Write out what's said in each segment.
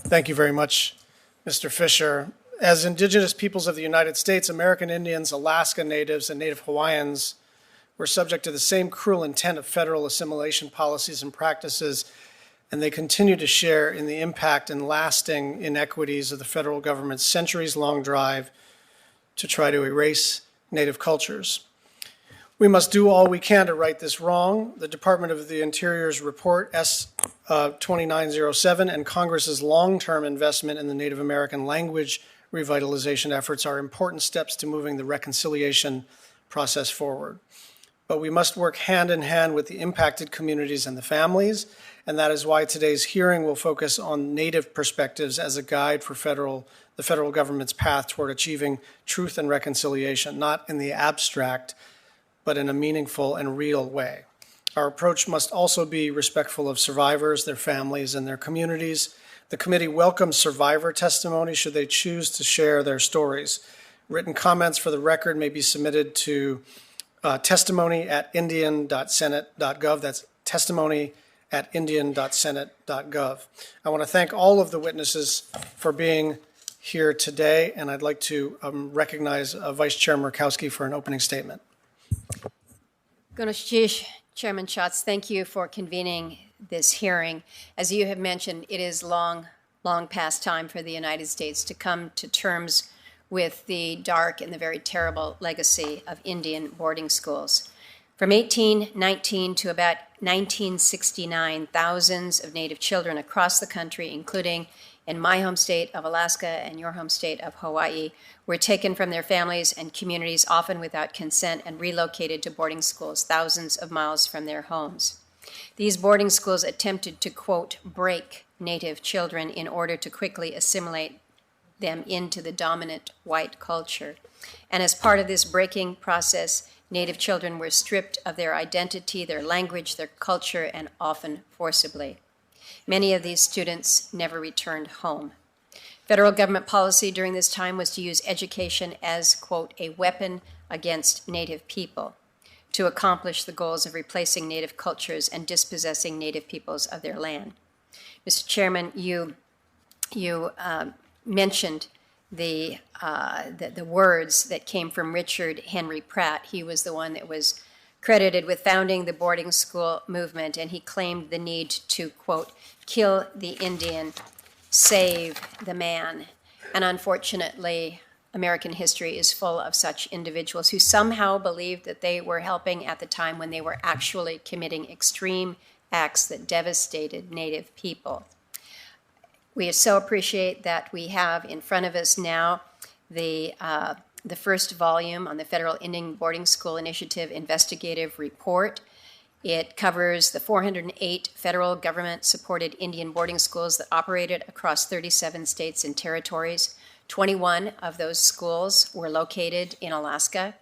Thank you very much, Mr. Fisher. As indigenous peoples of the United States, American Indians, Alaska Natives, and Native Hawaiians were subject to the same cruel intent of federal assimilation policies and practices, and they continue to share in the impact and lasting inequities of the federal government's centuries-long drive to try to erase Native cultures. We must do all we can to right this wrong. The Department of the Interior's report, S-2907, and Congress's long-term investment in the Native American language revitalization efforts are important steps to moving the reconciliation process forward. But we must work hand in hand with the impacted communities and the families, and that is why today's hearing will focus on Native perspectives as a guide for the federal government's path toward achieving truth and reconciliation, not in the abstract, but in a meaningful and real way. Our approach must also be respectful of survivors, their families, and their communities. The committee welcomes survivor testimony should they choose to share their stories. Written comments for the record may be submitted to testimony@indian.senate.gov. That's testimony@indian.senate.gov. I want to thank all of the witnesses for being here today, and I'd like to recognize Vice Chair Murkowski for an opening statement. Gonoshish, Chairman Schatz, thank you for convening this hearing. As you have mentioned, it is long past time for the United States to come to terms with the dark and the very terrible legacy of Indian boarding schools. From 1819 to about 1969, thousands of Native children across the country, including in my home state of Alaska and your home state of Hawaii, were taken from their families and communities, often without consent, and relocated to boarding schools thousands of miles from their homes. These boarding schools attempted to, quote, break Native children in order to quickly assimilate them into the dominant white culture. And as part of this breaking process, Native children were stripped of their identity, their language, their culture, and often forcibly. Many of these students never returned home. Federal government policy during this time was to use education as, quote, a weapon against Native people to accomplish the goals of replacing Native cultures and dispossessing Native peoples of their land. Mr. Chairman, you mentioned the words that came from Richard Henry Pratt. He was the one that was credited with founding the boarding school movement, and he claimed the need to, quote, kill the Indian, save the man. And unfortunately, American history is full of such individuals who somehow believed that they were helping at the time when they were actually committing extreme acts that devastated Native people. We so appreciate that we have in front of us now the first volume on the Federal Indian Boarding School Initiative Investigative Report. It covers the 408 federal government-supported Indian boarding schools that operated across 37 states and territories. 21 of those schools were located in Alaska.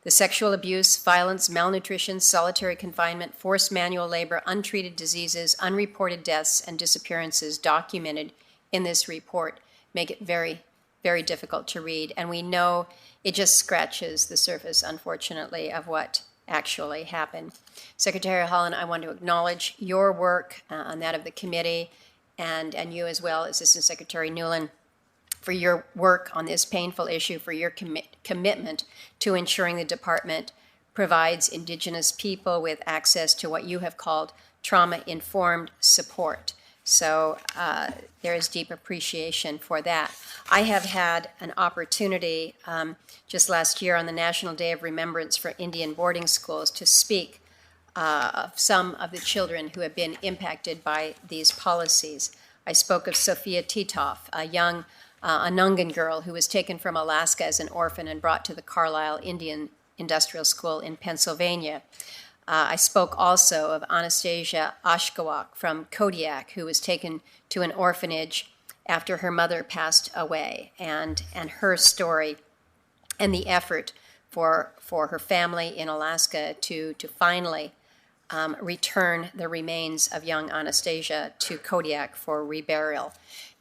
The sexual abuse, violence, malnutrition, solitary confinement, forced manual labor, untreated diseases, unreported deaths, and disappearances documented in this report make it very, very difficult to read. And we know it just scratches the surface, unfortunately, of what actually happened. Secretary Haaland, I want to acknowledge your work on that of the committee and you as well, Assistant Secretary Newland, for your work on this painful issue, for your commitment to ensuring the department provides Indigenous people with access to what you have called trauma-informed support. So there is deep appreciation for that. I have had an opportunity just last year on the National Day of Remembrance for Indian Boarding Schools to speak of some of the children who have been impacted by these policies. I spoke of Sophia Titoff, a young Anungan girl who was taken from Alaska as an orphan and brought to the Carlisle Indian Industrial School in Pennsylvania. I spoke also of Anastasia Oshkowak from Kodiak, who was taken to an orphanage after her mother passed away, and her story and the effort for her family in Alaska to finally return the remains of young Anastasia to Kodiak for reburial.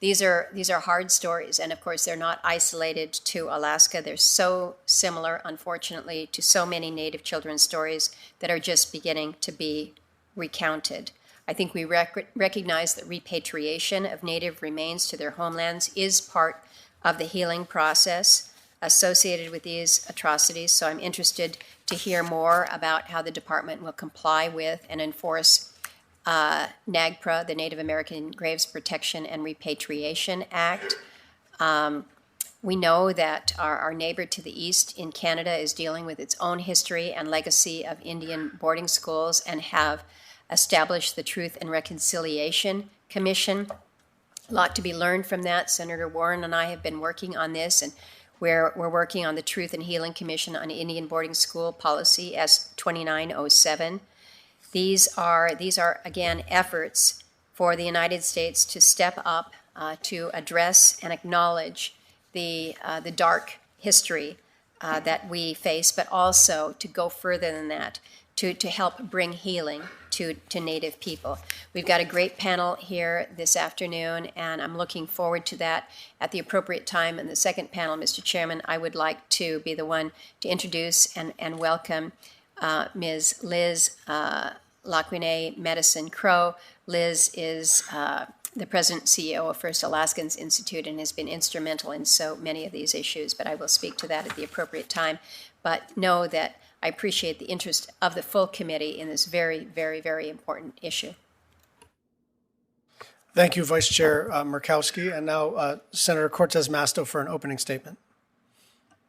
These are hard stories, and of course they're not isolated to Alaska. They're so similar, unfortunately, to so many Native children's stories that are just beginning to be recounted. I think we recognize that repatriation of Native remains to their homelands is part of the healing process associated with these atrocities. So I'm interested to hear more about how the department will comply with and enforce NAGPRA, the Native American Graves Protection and Repatriation Act. We know that our neighbor to the east in Canada is dealing with its own history and legacy of Indian boarding schools and have established the Truth and Reconciliation Commission. A lot to be learned from that. Senator Warren and I have been working on this, and we're working on the Truth and Healing Commission on Indian Boarding School Policy S-2907. These are again efforts for the United States to step up to address and acknowledge the dark history that we face, but also to go further than that, to help bring healing to Native people. We've got a great panel here this afternoon, and I'm looking forward to that at the appropriate time. In the second panel, Mr. Chairman, I would like to be the one to introduce and welcome Ms. Liz Laquine Medicine Crow. Liz is the President and CEO of First Alaskans Institute and has been instrumental in so many of these issues, but I will speak to that at the appropriate time. But know that I appreciate the interest of the full committee in this very, very, very important issue. Thank you, Vice Chair Murkowski. And now Senator Cortez Masto for an opening statement.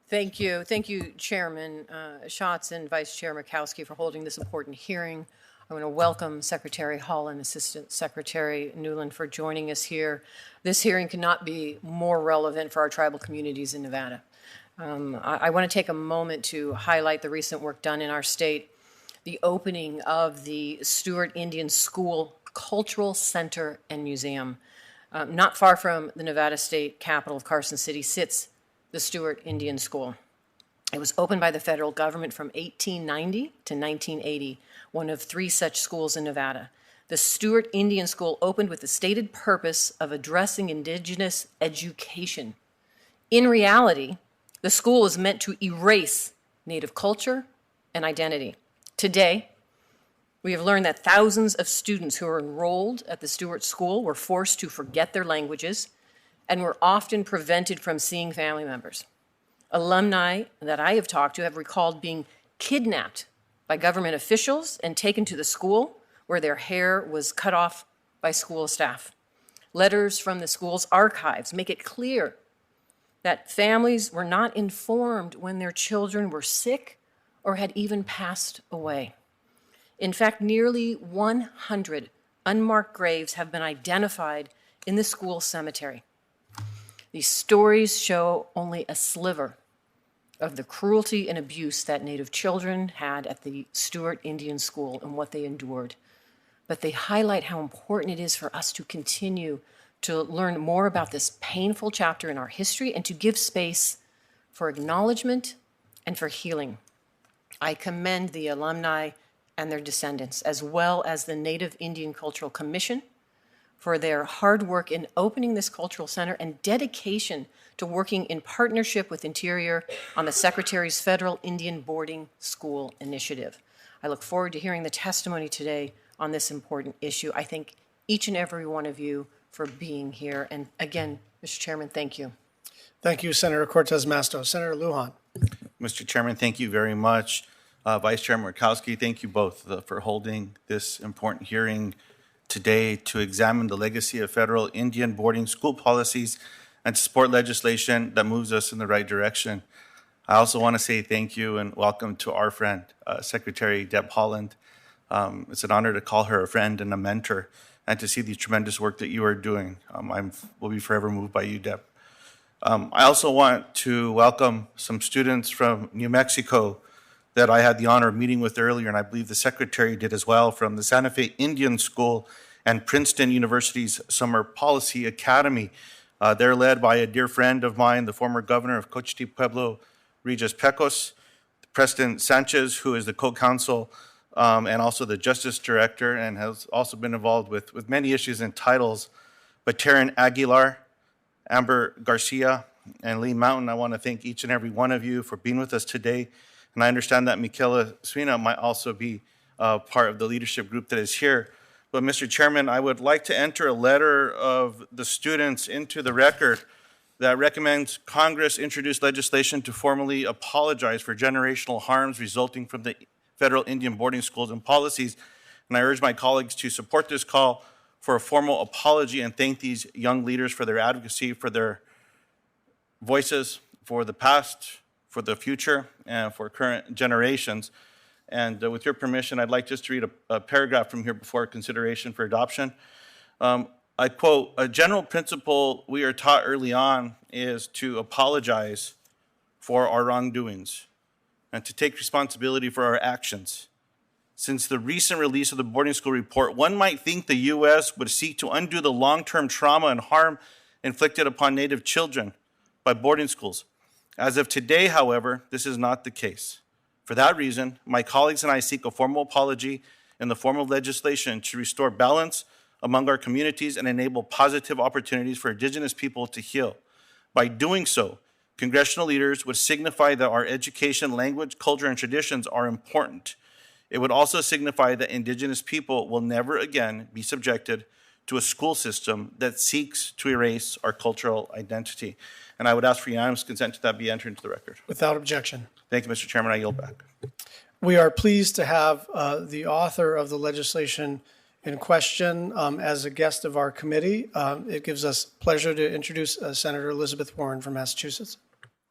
Thank you. Thank you, Chairman Schatz and Vice Chair Murkowski, for holding this important hearing. I want to welcome Secretary Haaland, Assistant Secretary Newland for joining us here. This hearing cannot be more relevant for our tribal communities in Nevada. I want to take a moment to highlight the recent work done in our state, the opening of the Stewart Indian School Cultural Center and Museum. Not far from the Nevada state capital of Carson City sits the Stewart Indian School. It was opened by the federal government from 1890 to 1980, one of 3 such schools in Nevada. The Stewart Indian School opened with the stated purpose of addressing indigenous education. In reality, the school is meant to erase Native culture and identity. Today, we have learned that thousands of students who are enrolled at the Stewart School were forced to forget their languages and were often prevented from seeing family members. Alumni that I have talked to have recalled being kidnapped by government officials and taken to the school where their hair was cut off by school staff. Letters from the school's archives make it clear that families were not informed when their children were sick or had even passed away. In fact, nearly 100 unmarked graves have been identified in the school cemetery. These stories show only a sliver of the cruelty and abuse that Native children had at the Stewart Indian School and what they endured. But they highlight how important it is for us to continue to learn more about this painful chapter in our history and to give space for acknowledgement and for healing. I commend the alumni and their descendants, as well as the Native Indian Cultural Commission, for their hard work in opening this cultural center and dedication to working in partnership with Interior on the Secretary's Federal Indian Boarding School Initiative. I look forward to hearing the testimony today on this important issue. I thank each and every one of you for being here. And again, Mr. Chairman, thank you. Thank you, Senator Cortez Masto. Senator Lujan. Mr. Chairman, thank you very much. Vice Chair Murkowski, thank you both for holding this important hearing today to examine the legacy of federal Indian boarding school policies and to support legislation that moves us in the right direction. I also want to say thank you and welcome to our friend, Secretary Deb Haaland. It's an honor to call her a friend and a mentor and to see the tremendous work that you are doing. I will be forever moved by you, Deb. I also want to welcome some students from New Mexico that I had the honor of meeting with earlier, and I believe the Secretary did as well, from the Santa Fe Indian School and Princeton University's Summer Policy Academy. They're led by a dear friend of mine, the former governor of Cochiti Pueblo, Regis Pecos, Preston Sanchez, who is the co-counsel and also the Justice Director and has also been involved with many issues and titles. But Taryn Aguilar, Amber Garcia, and Lee Mountain, I want to thank each and every one of you for being with us today. And I understand that Michaela Swina might also be part of the leadership group that is here. But, Mr. Chairman, I would like to enter a letter of the students into the record that recommends Congress introduce legislation to formally apologize for generational harms resulting from the federal Indian boarding schools and policies. And I urge my colleagues to support this call for a formal apology and thank these young leaders for their advocacy, for their voices, for the past, for the future, and for current generations. And with your permission, I'd like just to read a paragraph from here before consideration for adoption. I quote, "A general principle we are taught early on is to apologize for our wrongdoings and to take responsibility for our actions. Since the recent release of the boarding school report, one might think the U.S. would seek to undo the long-term trauma and harm inflicted upon Native children by boarding schools. As of today, however, this is not the case. For that reason, my colleagues and I seek a formal apology in the form of legislation to restore balance among our communities and enable positive opportunities for Indigenous people to heal. By doing so, congressional leaders would signify that our education, language, culture, and traditions are important. It would also signify that Indigenous people will never again be subjected to a school system that seeks to erase our cultural identity." And I would ask for unanimous consent to that be entered into the record. Without objection. Thank you, Mr. Chairman. I yield back. We are pleased to have the author of the legislation in question as a guest of our committee. It gives us pleasure to introduce Senator Elizabeth Warren from Massachusetts.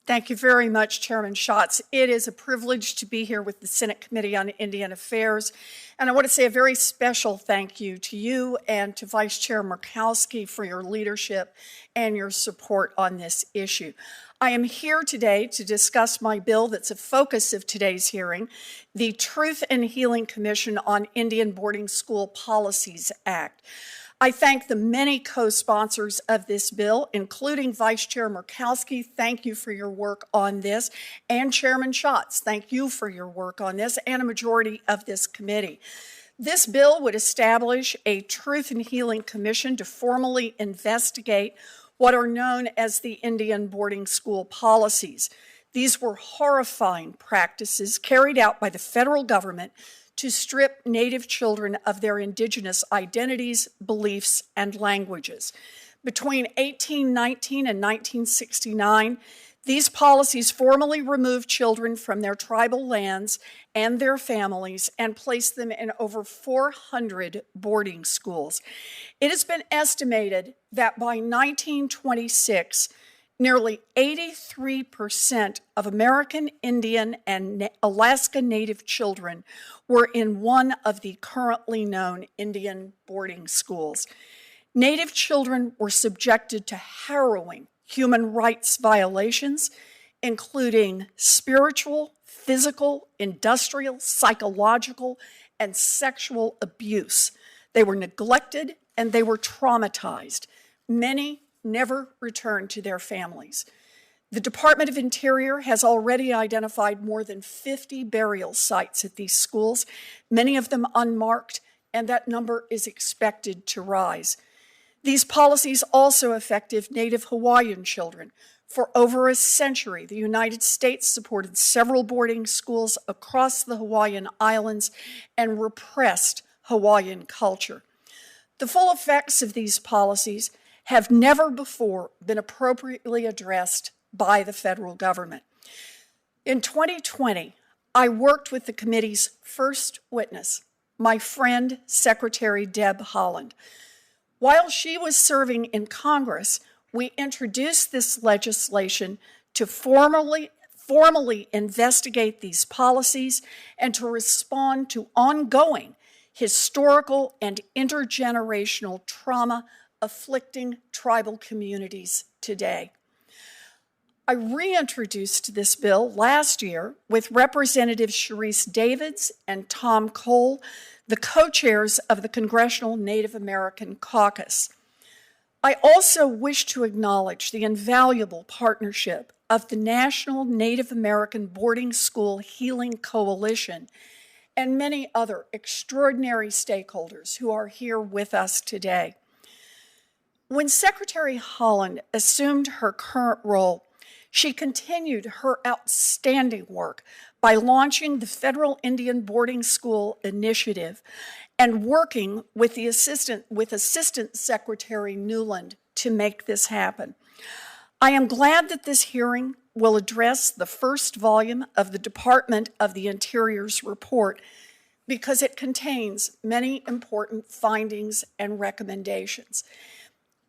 Thank you very much, Chairman Schatz. It is a privilege to be here with the Senate Committee on Indian Affairs. And I want to say a very special thank you to you and to Vice Chair Murkowski for your leadership and your support on this issue. I am here today to discuss my bill that's a focus of today's hearing, the Truth and Healing Commission on Indian Boarding School Policies Act. I thank the many co-sponsors of this bill, including Vice Chair Murkowski. Thank you for your work on this. And Chairman Schatz, thank you for your work on this, and a majority of this committee. This bill would establish a Truth and Healing Commission to formally investigate what are known as the Indian boarding school policies. These were horrifying practices carried out by the federal government to strip Native children of their Indigenous identities, beliefs, and languages. Between 1819 and 1969, these policies formally removed children from their tribal lands and their families and placed them in over 400 boarding schools. It has been estimated that by 1926, nearly 83% of American Indian and Alaska Native children were in one of the currently known Indian boarding schools. Native children were subjected to harrowing human rights violations, including spiritual, physical, industrial, psychological, and sexual abuse. They were neglected and they were traumatized. Many never returned to their families. The Department of Interior has already identified more than 50 burial sites at these schools, many of them unmarked, and that number is expected to rise. These policies also affected Native Hawaiian children. For over a century, the United States supported several boarding schools across the Hawaiian Islands and repressed Hawaiian culture. The full effects of these policies have never before been appropriately addressed by the federal government. In 2020, I worked with the committee's first witness, my friend, Secretary Deb Haaland. While she was serving in Congress, we introduced this legislation to formally investigate these policies and to respond to ongoing historical and intergenerational trauma afflicting tribal communities today. I reintroduced this bill last year with Representatives Sharice Davids and Tom Cole, the co-chairs of the Congressional Native American Caucus. I also wish to acknowledge the invaluable partnership of the National Native American Boarding School Healing Coalition and many other extraordinary stakeholders who are here with us today. When Secretary Haaland assumed her current role, she continued her outstanding work by launching the Federal Indian Boarding School Initiative and working with Assistant Secretary Newland to make this happen. I am glad that this hearing will address the first volume of the Department of the Interior's report because it contains many important findings and recommendations.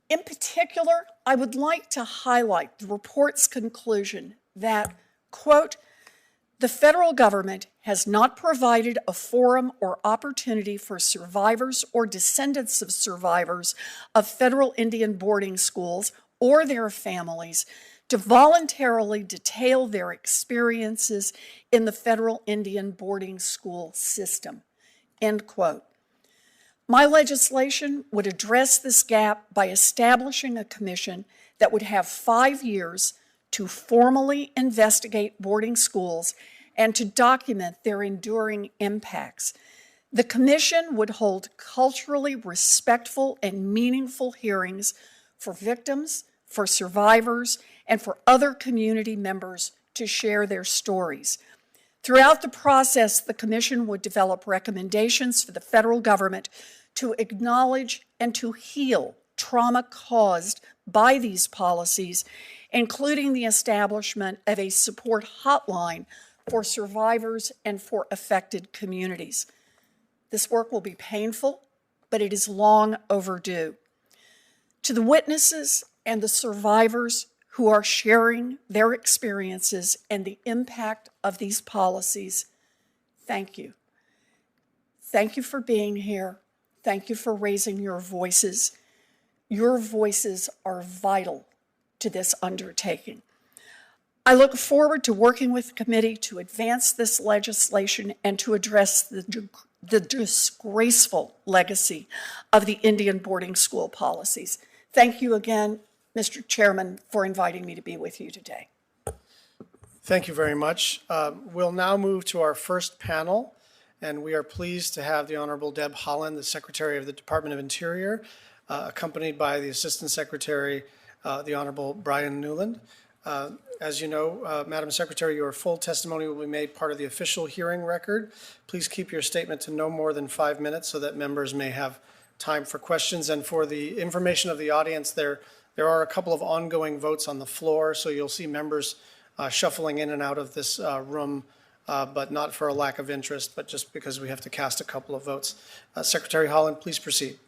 In particular, I would like to highlight the report's conclusion that, quote, the federal government has not provided a forum or opportunity for survivors or descendants of survivors of federal Indian boarding schools or their families to voluntarily detail their experiences in the federal Indian boarding school system, end quote. My legislation would address this gap by establishing a commission that would have 5 years to formally investigate boarding schools and to document their enduring impacts. The commission would hold culturally respectful and meaningful hearings for victims, for survivors, and for other community members to share their stories. Throughout the process, the commission would develop recommendations for the federal government to acknowledge and to heal trauma caused by these policies, including the establishment of a support hotline for survivors and for affected communities. This work will be painful, but it is long overdue. To the witnesses and the survivors who are sharing their experiences and the impact of these policies, thank you. Thank you for being here. Thank you for raising your voices. Your voices are vital to this undertaking. I look forward to working with the committee to advance this legislation and to address the disgraceful legacy of the Indian boarding school policies. Thank you again, Mr. Chairman, for inviting me to be with you today. Thank you very much. We'll now move to our first panel, and we are pleased to have the Honorable Deb Haaland, the Secretary of the Department of Interior, accompanied by the Assistant Secretary, the Honorable Brian Newland. As you know, Madam Secretary, your full testimony will be made part of the official hearing record. Please keep your statement to no more than 5 minutes so that members may have time for questions. And for the information of the audience, there are a couple of ongoing votes on the floor, so you'll see members shuffling in and out of this room, but not for a lack of interest, but just because we have to cast a couple of votes. Secretary Haaland, please proceed.